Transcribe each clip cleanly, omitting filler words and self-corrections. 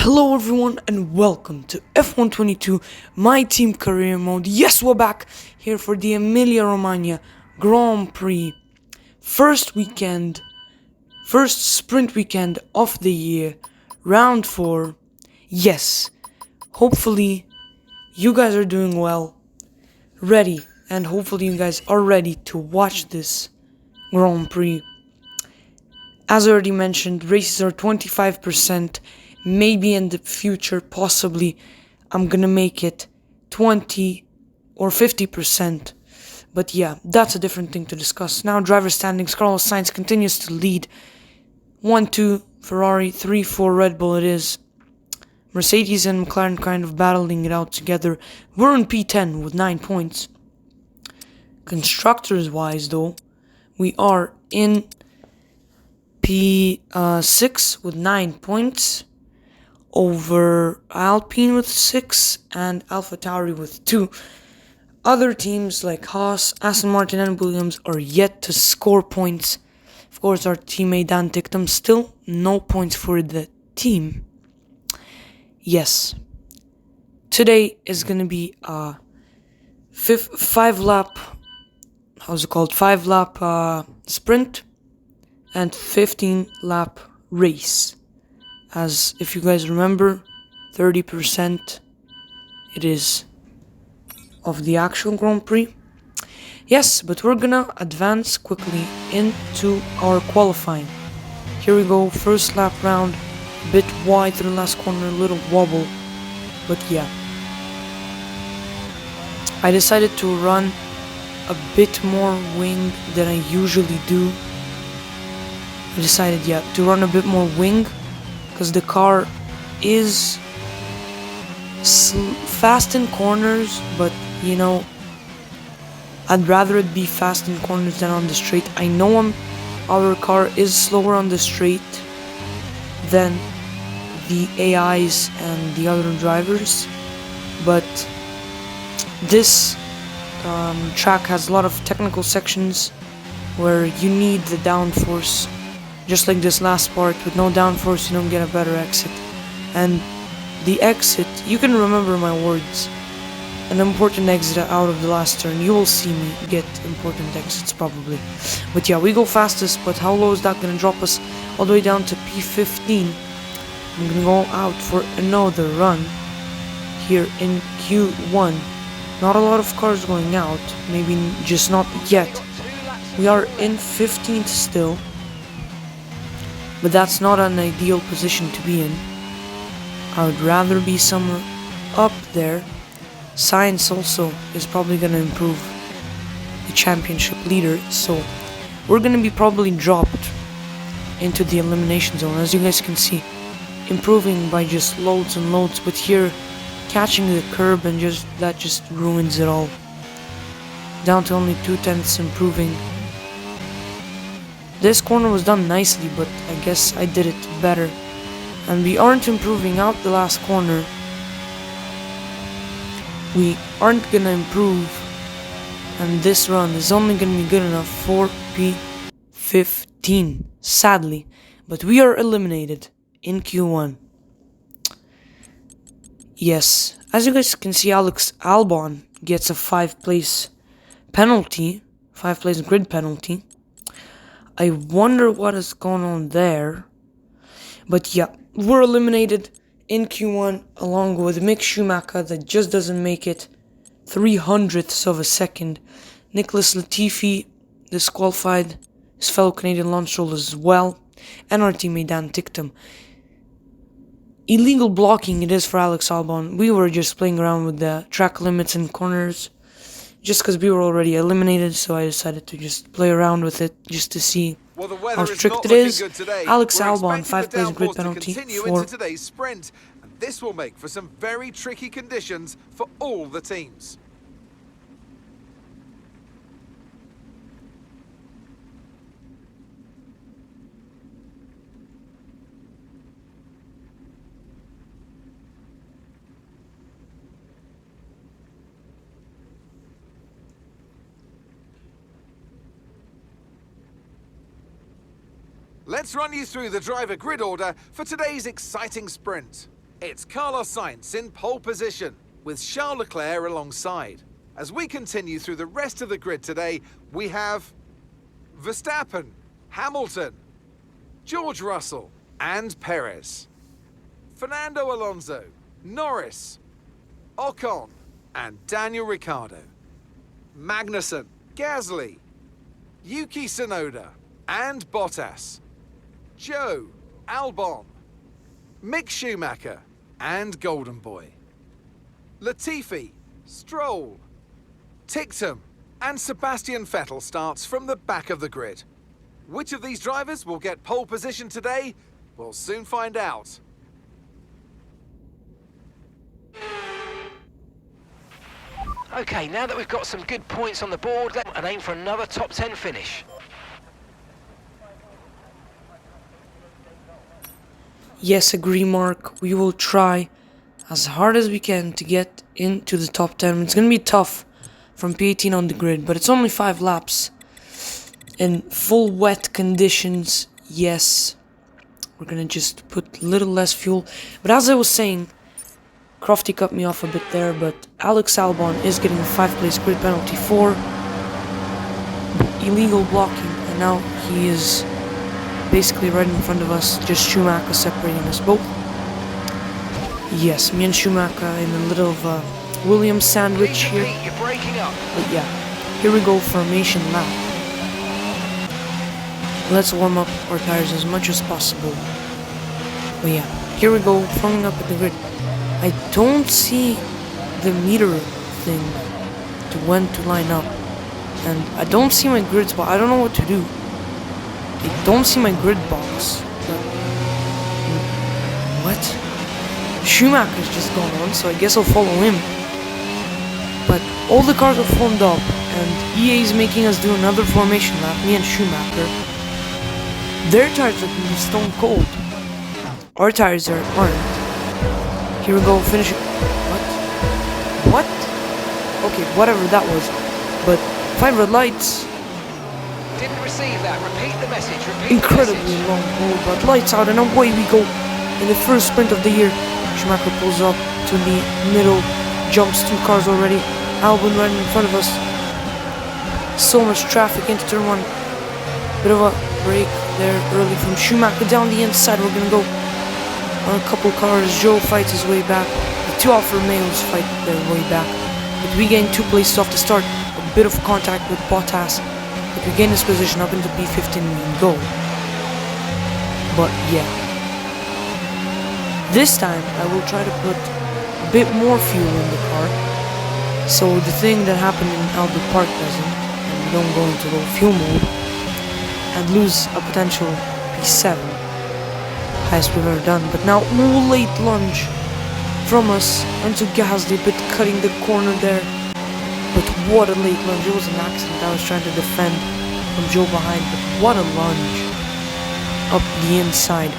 Hello everyone and welcome to F122 My Team Career Mode. Yes, we're back here for the Emilia Romagna Grand Prix. First sprint weekend of the year, round 4. Yes, hopefully you guys are doing well, ready, and hopefully you guys are ready to watch this Grand Prix. As I already mentioned, races are 25%. Maybe in the future, possibly, I'm gonna make it 20 or 50%. But yeah, that's a different thing to discuss. Now, driver standings, Carlos Sainz continues to lead. 1-2 Ferrari, 3-4 Red Bull it is. Mercedes and McLaren kind of battling it out together. We're in P10 with 9 points. Constructors-wise, though, we are in P6 with 9 points. Over Alpine with 6 and AlphaTauri with 2. Other teams like Haas, Aston Martin and Williams are yet to score points. Of course, our teammate Dan Ticktum still no points for the team. Yes, today is gonna be a 5-lap sprint and 15-lap race. As if you guys remember, 30% it is of the actual Grand Prix. Yes, but we're gonna advance quickly into our qualifying. Here we go, first lap round, a bit wide to the last corner, a little wobble, but yeah. I decided to run a bit more wing than I usually do. I decided, to run a bit more wing, because the car is fast in corners, but you know, I'd rather it be fast in corners than on the straight. I know our car is slower on the straight than the AIs and the other drivers, but this track has a lot of technical sections where you need the downforce. Just like this last part, with no downforce you don't get a better exit. And the exit, you can remember my words, an important exit out of the last turn. You will see me get important exits probably. But yeah, we go fastest, but how low is that gonna drop us? All the way down to P15. I'm gonna go out for another run here in Q1. Not a lot of cars going out, maybe just not yet. We are in 15th still, but that's not an ideal position to be in. I would rather be somewhere up there. Science also is probably going to improve the championship leader, so we're going to be probably dropped into the elimination zone. As you guys can see, improving by just loads and loads, but here catching the curb and that just ruins it all. Down to only 0.2 improving. This corner was done nicely, but I guess I did it better. And we aren't improving out the last corner. We aren't gonna improve. And this run is only gonna be good enough for P15, sadly. But we are eliminated in Q1. Yes, as you guys can see, Alex Albon gets a 5-place penalty, 5-place grid penalty. I wonder what is going on there. But yeah, we're eliminated in Q1 along with Mick Schumacher that just doesn't make it 0.03 of a second. Nicholas Latifi disqualified, his fellow Canadian Lance Stroll as well, and our teammate Dan Ticktum. Illegal blocking it is for Alex Albon. We were just playing around with the track limits and corners just because we were already eliminated, so I decided to just play around with it just to see how strict it is. Alex Albon, 5-place grid penalty for today's sprint, and this will make for some very tricky conditions for all the teams. Let's run you through the driver grid order for today's exciting sprint. It's Carlos Sainz in pole position, with Charles Leclerc alongside. As we continue through the rest of the grid today, we have Verstappen, Hamilton, George Russell, and Perez. Fernando Alonso, Norris, Ocon, and Daniel Ricciardo. Magnussen, Gasly, Yuki Tsunoda, and Bottas. Joe, Albon, Mick Schumacher, and Golden Boy. Latifi, Stroll, Tictum, and Sebastian Vettel starts from the back of the grid. Which of these drivers will get pole position today? We'll soon find out. Okay, now that we've got some good points on the board, let's aim for another top 10 finish. Yes, agree, Mark. We will try as hard as we can to get into the top 10. It's gonna be tough from P18 on the grid, but it's only 5 laps. In full wet conditions, yes. We're gonna just put a little less fuel. But as I was saying, Crofty cut me off a bit there, but Alex Albon is getting a 5th-place grid penalty for illegal blocking, and now he is basically right in front of us, just Schumacher separating us both. Yes, me and Schumacher in a little of a Williams sandwich here. You're breaking up. But yeah, here we go, formation lap. Let's warm up our tires as much as possible. But yeah, here we go, forming up at the grid. I don't see the meter thing to when to line up, and I don't see my grid spot. I don't know what to do. I don't see my grid box. But what? Schumacher's just gone on, so I guess I'll follow him. But all the cars are formed up, and EA is making us do another formation lap, me and Schumacher. Their tires are gonna be stone cold. Our tires aren't. Here we go, finish it. What? Okay, whatever that was. But 5 red lights. Didn't receive that. Repeat the message. Repeat Incredibly the message. long hold, but lights out, and away we go. In the first sprint of the year, Schumacher pulls up to the middle, jumps 2 cars already. Albon right in front of us. So much traffic into turn 1. Bit of a break there early from Schumacher down the inside. We're gonna go on a couple cars. Joe fights his way back. The 2 Alfa Romeos fight their way back. But we gain 2 places off the start. A bit of contact with Bottas. But we gain this position up into P15 and we can go. But yeah. This time I will try to put a bit more fuel in the car. So the thing that happened in Albert Park doesn't. And we don't go into low fuel mode. And lose a potential P7. Highest we've ever done. But now, late lunge from us onto Gasly, but cutting the corner there. But what a late lunge. It was an accident. I was trying to defend from Joe behind, but what a lunge up the inside.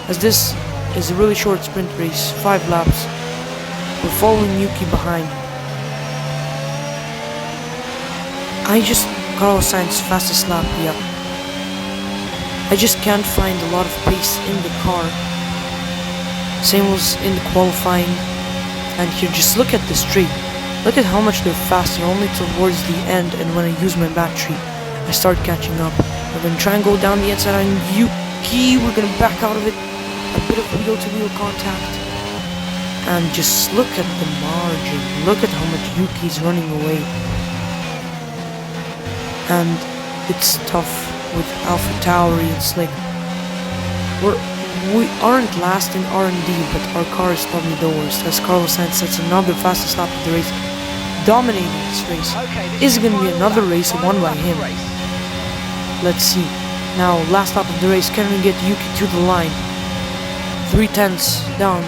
As this is a really short sprint race, 5 laps. We're following Yuki behind. Carlos Sainz fastest lap, yeah. I just can't find a lot of pace in the car. Same was in the qualifying. And here, just look at the straight. Look at how much they're faster, only towards the end, and when I use my battery, I start catching up. We're gonna try and go down the inside on Yuki. We're gonna back out of it. A bit of wheel-to-wheel contact. And just look at the margin. Look at how much Yuki's running away. And it's tough with Alpha Tauri. It's like we aren't last in R&D, but our car is probably the worst. As Carlos Sainz sets another fastest lap of the race, dominating this race. Is it going to be another race won by him? Let's see. Now, last lap of the race, can we get Yuki to the line? 3/10 down.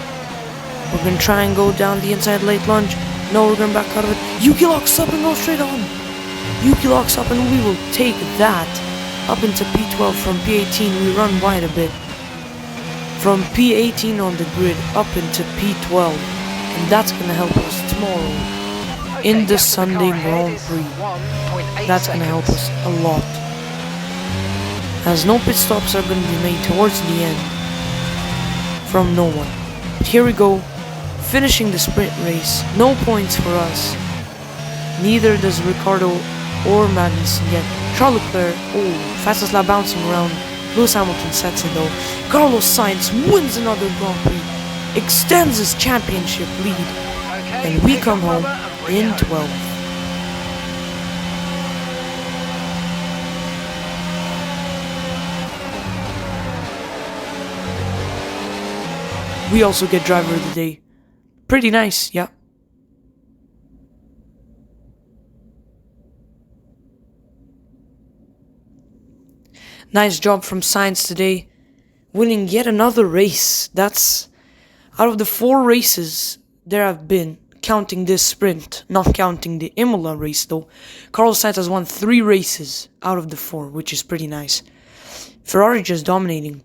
We're going to try and go down the inside late lunge. No, we're going back out of it. Yuki locks up and goes straight on. Yuki locks up and we will take that up into P12. From P18 we run wide a bit. From P18 on the grid up into P12, and that's gonna help us tomorrow in the Sunday Grand Prix. That's gonna help us a lot, as no pit stops are gonna be made towards the end from no one. But here we go. finishing the sprint race. No points for us. Neither does Ricardo or Magnussen get. Charles Leclerc, fastest lap bouncing around. Lewis Hamilton sets it though. Carlos Sainz wins another Grand Prix, extends his championship lead, and we come home in 12th. We also get driver of the day. Pretty nice, yeah. Nice job from Sainz today, winning yet another race. That's out of the 4 races there have been, counting this sprint, not counting the Imola race though. Carlos Sainz has won 3 races out of the 4, which is pretty nice. Ferrari just dominating.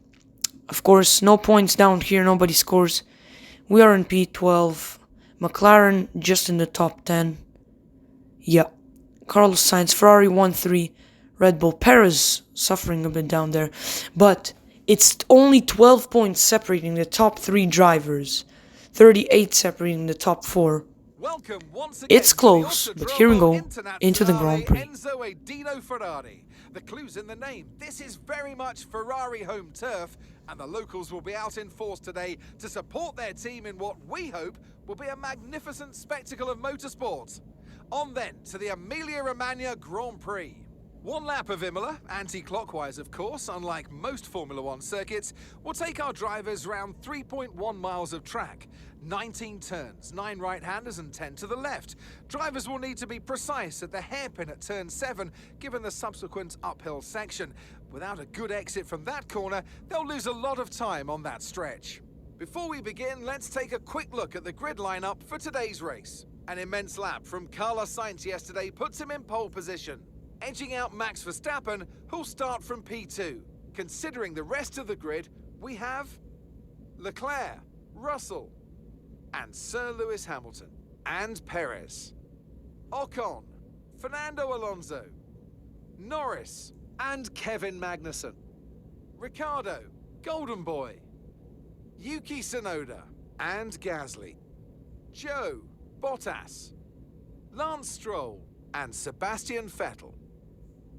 Of course, no points down here, nobody scores. We are in P12. McLaren just in the top 10. Yeah. Carlos Sainz, Ferrari 1-3. Red Bull, Perez suffering a bit down there. But it's only 12 points separating the top 3 drivers. 38 separating the top 4. Welcome once again. It's close, but here we go into the Grand Prix. The clue's in the name. This is very much Ferrari home turf, and the locals will be out in force today to support their team in what we hope will be a magnificent spectacle of motorsport. On then to the Emilia Romagna Grand Prix. 1 lap of Imola, anti-clockwise of course, unlike most Formula 1 circuits, will take our drivers round 3.1 miles of track. 19 turns, 9 right-handers and 10 to the left. Drivers will need to be precise at the hairpin at turn 7, given the subsequent uphill section. Without a good exit from that corner, they'll lose a lot of time on that stretch. Before we begin, let's take a quick look at the grid lineup for today's race. An immense lap from Carlos Sainz yesterday puts him in pole position, edging out Max Verstappen, who'll start from P2. Considering the rest of the grid, we have Leclerc, Russell, and Sir Lewis Hamilton, and Perez, Ocon, Fernando Alonso, Norris, and Kevin Magnussen, Ricciardo, Golden Boy, Yuki Tsunoda, and Gasly, Joe, Bottas, Lance Stroll, and Sebastian Vettel.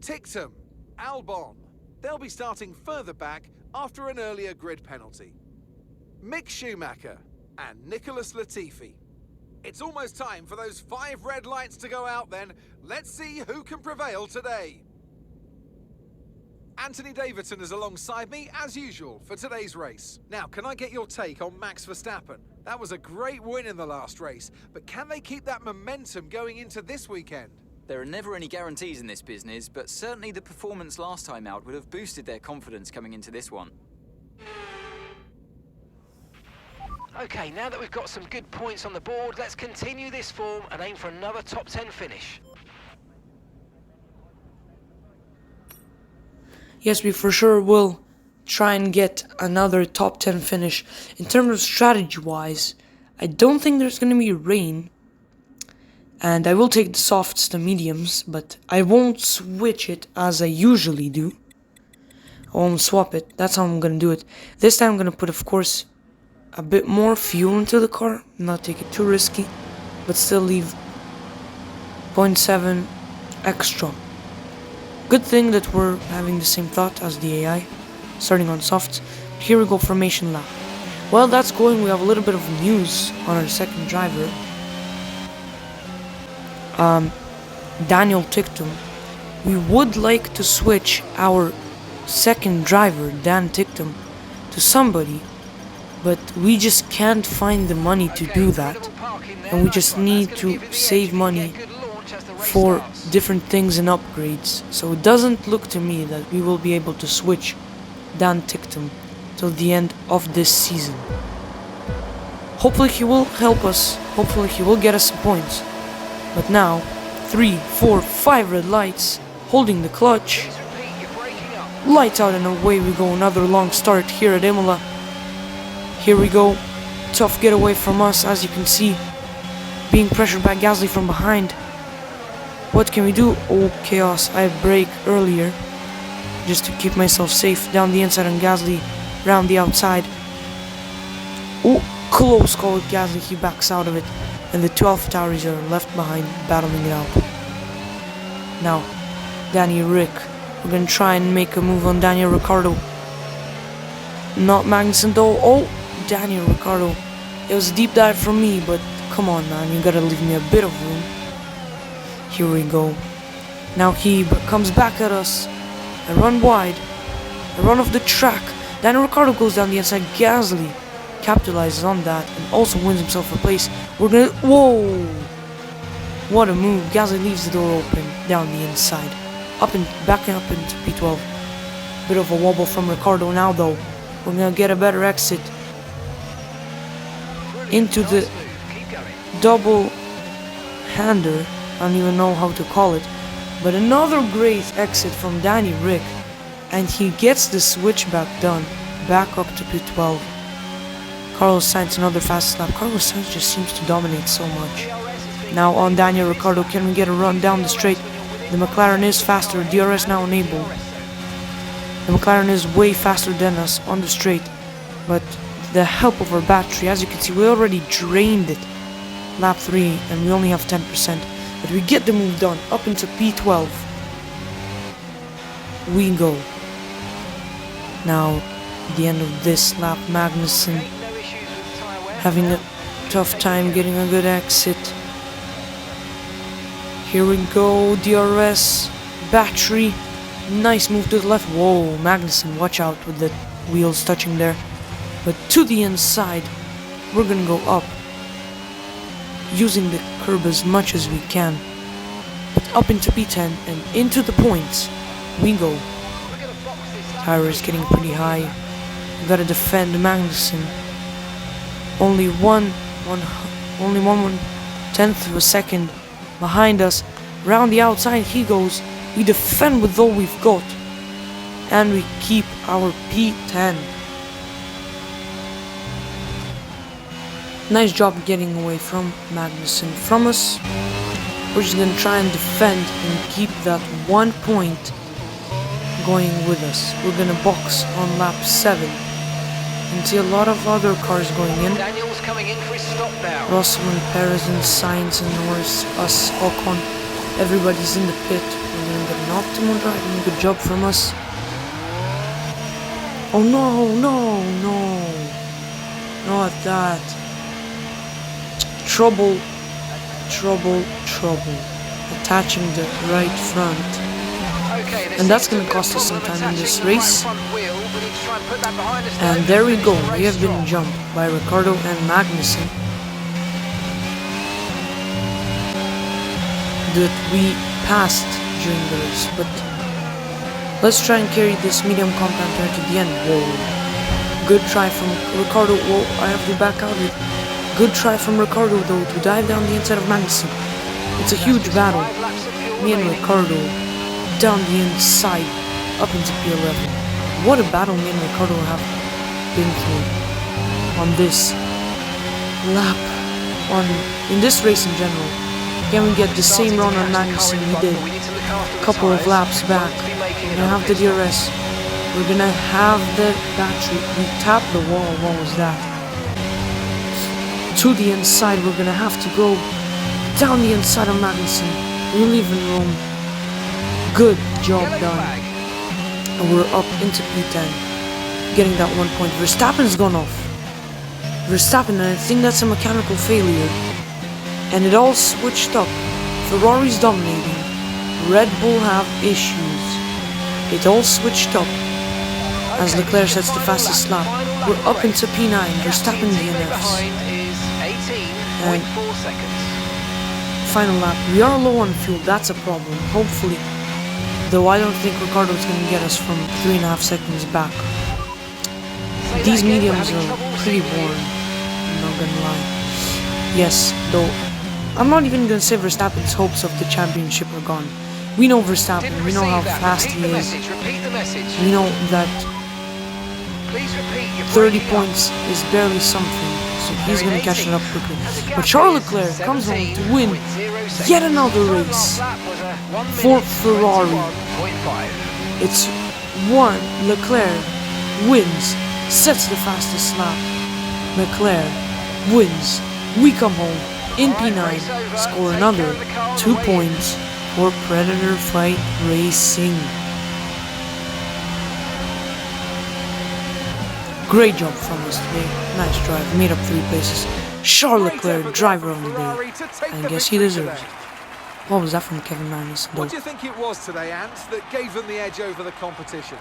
Tictum, Albon. They'll be starting further back after an earlier grid penalty. Mick Schumacher and Nicholas Latifi. It's almost time for those 5 red lights to go out then. Let's see who can prevail today. Anthony Davidson is alongside me, as usual, for today's race. Now, can I get your take on Max Verstappen? That was a great win in the last race, but can they keep that momentum going into this weekend? There are never any guarantees in this business, but certainly the performance last time out would have boosted their confidence coming into this one. Okay, now that we've got some good points on the board, let's continue this form and aim for another top 10 finish. Yes, we for sure will try and get another top 10 finish. In terms of strategy-wise, I don't think there's going to be rain. And I will take the softs to mediums, but I won't switch it as I usually do. I won't swap it. That's how I'm going to do it. This time I'm going to put, of course, a bit more fuel into the car. Not take it too risky, but still leave 0.7 extra. Good thing that we're having the same thought as the AI, starting on softs. Here we go, formation lap. Well, that's going. We have a little bit of news on our second driver. Daniel Tictum. We would like to switch our second driver, Dan Tictum, to somebody, but we just can't find the money to do that, and we just need to save money for different things and upgrades. So it doesn't look to me that we will be able to switch Dan Tictum till the end of this season. Hopefully he will help us, hopefully he will get us some points. But now, 3, 4, 5 red lights, holding the clutch. Lights out and away we go, another long start here at Imola. Here we go, tough getaway from us, as you can see. Being pressured by Gasly from behind. What can we do? Oh, chaos, I brake earlier, just to keep myself safe. Down the inside on Gasly, round the outside. Oh, close call with Gasly. He backs out of it, and the two AlphaTauris are left behind, battling it out. Now, Danny Rick. We're gonna try and make a move on Daniel Ricciardo. Not Magnussen though. Oh, Daniel Ricciardo. It was a deep dive from me, but come on, man. You gotta leave me a bit of room. Here we go. Now he comes back at us. I run wide. I run off the track. Daniel Ricciardo goes down the inside. Gasly capitalizes on that and also wins himself a place. We're gonna... Whoa! What a move. Gasly leaves the door open down the inside. Backing up into P12. Bit of a wobble from Ricciardo now though. We're gonna get a better exit into the double hander. I don't even know how to call it. But another great exit from Danny Rick. And he gets the switchback done. Back up to P12. Carlos Sainz, another fast lap. Carlos Sainz just seems to dominate so much. Now on Daniel Ricciardo, can we get a run down the straight? The McLaren is faster, DRS now enabled. The McLaren is way faster than us on the straight. But the help of our battery, as you can see, we already drained it. Lap 3 and we only have 10%. But we get the move done, up into P12. We go. Now, at the end of this lap, Magnussen having a tough time getting a good exit. Here we go, DRS, battery, nice move to the left. Whoa, Magnussen, watch out with the wheels touching there. But to the inside, we're gonna go up, using the curb as much as we can. But up into P10 and into the points, we go. Tire is getting pretty high. We gotta defend Magnussen. Only one tenth of a second behind us. Round the outside he goes. We defend with all we've got. And we keep our P10. Nice job getting away from Magnussen from us. We're just gonna try and defend and keep that 1 point going with us. We're gonna box on lap 7 and see a lot of other cars going in. Daniel's coming in for his stop now. Russell and Perez and Sainz and Norris, us, Ocon, everybody's in the pit. We're gonna get an optimal driving. Good job from us. Oh no, no, no. Not that. Trouble, trouble, trouble. Attaching the right front. And that's going to cost us some time in this race. And there we go, we have been jumped by Ricciardo and Magnussen. That we passed during the race, but let's try and carry this medium compound tire to the end. Whoa, good try from Ricciardo. Whoa, I have to back out of it. Good try from Ricciardo though to dive down the inside of Magnussen. It's a huge battle. Me and Ricciardo down the inside, up into P11. What a battle me and Ricciardo have been through on this lap, in this race in general. Can we get the same run on Magnussen we did a couple of laps back? We're gonna have the DRS. We're gonna have the battery. We tapped the wall. What was that? To the inside, we're gonna have to go down the inside of Magnussen. We're leaving room. Good job done. And we're up into P10. Getting that 1 point. Verstappen's gone off. Verstappen, and I think that's a mechanical failure. And it all switched up. Ferrari's dominating. Red Bull have issues. It all switched up. As Leclerc sets the fastest lap. We're up into P9. Verstappen DNFs. And final lap. We are low on fuel. That's a problem. Hopefully. Though I don't think Ricciardo's going to get us from 3.5 seconds back. These mediums are pretty boring, I'm not going to lie. Yes, though, I'm not even going to say Verstappen's hopes of the championship are gone. We know Verstappen, we know how fast he is. We know that 30 points is barely something, so he's going to catch it up quickly. But Charles Leclerc comes home to win yet another race for Ferrari. It's 1, Leclerc wins, sets the fastest lap. Leclerc wins. We come home in P9, score another 2 points for Predator Fight Racing. Great job from us today. Nice drive, made up 3 places. Charles Leclerc, driver of the day. I guess he deserves it. What was that from Kevin Magnus? What do you think it was today, Ant, that gave them the edge over the competition?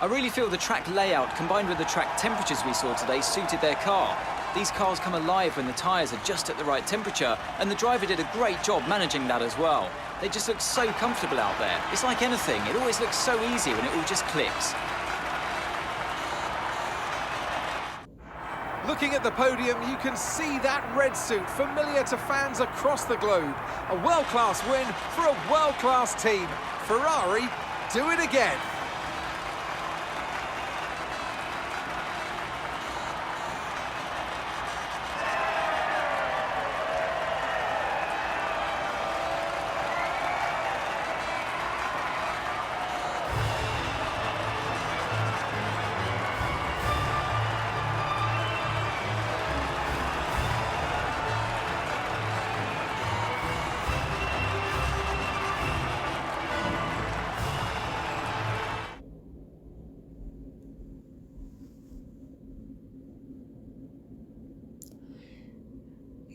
I really feel the track layout combined with the track temperatures we saw today suited their car. These cars come alive when the tyres are just at the right temperature, and the driver did a great job managing that as well. They just look so comfortable out there. It's like anything, it always looks so easy when it all just clicks. Looking at the podium, you can see that red suit familiar to fans across the globe. A world-class win for a world-class team. Ferrari, do it again.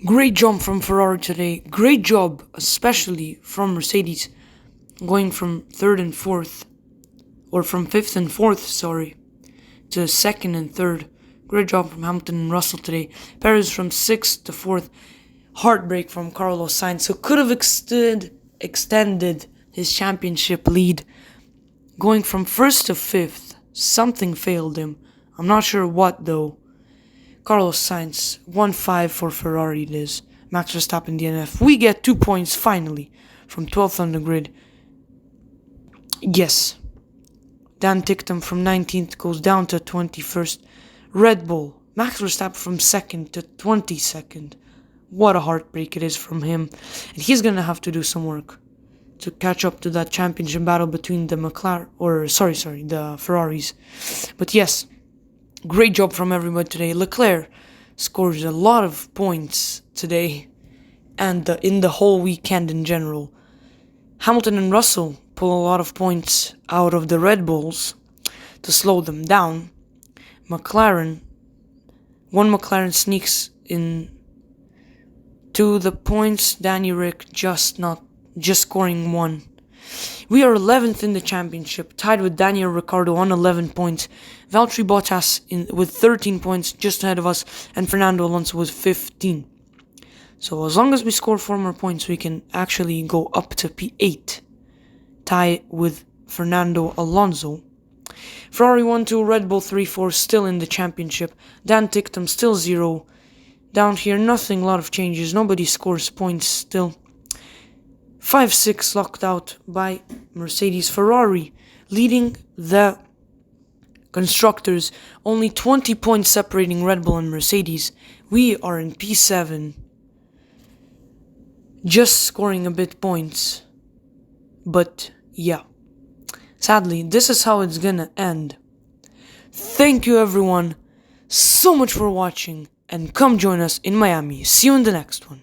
Great jump from Ferrari today. Great job, especially from Mercedes, going from 3rd and 4th, or from 5th and 4th, sorry, to 2nd and 3rd. Great job from Hamilton and Russell today. Perez from 6th to 4th. Heartbreak from Carlos Sainz, who could have extended his championship lead, going from 1st to 5th. Something failed him. I'm not sure what though. Carlos Sainz, 1-5 for Ferrari it is. Max Verstappen DNF. We get 2 points finally from 12th on the grid. Yes. Dan Ticktum from 19th goes down to 21st. Red Bull, Max Verstappen from 2nd to 22nd. What a heartbreak it is from him. And he's gonna have to do some work to catch up to that championship battle between the the Ferraris. But yes, great job from everybody today. Leclerc scores a lot of points today and in the whole weekend in general. Hamilton and Russell pull a lot of points out of the Red Bulls to slow them down. McLaren sneaks in to the points. Danny Rick just scoring 1. We are 11th in the championship, tied with Daniel Ricciardo on 11 points. Valtteri Bottas with 13 points, just ahead of us, and Fernando Alonso with 15. So as long as we score 4 more points, we can actually go up to P8, tie with Fernando Alonso. Ferrari 1-2, Red Bull 3-4, still in the championship. Dan Ticktum still 0. Down here, nothing, a lot of changes. Nobody scores points still. 5-6 locked out by Mercedes. Ferrari leading the constructors, only 20 points separating Red Bull and Mercedes. We are in P7, just scoring a bit points. But yeah, sadly, this is how it's gonna end. Thank you everyone so much for watching, and come join us in Miami. See you in the next one.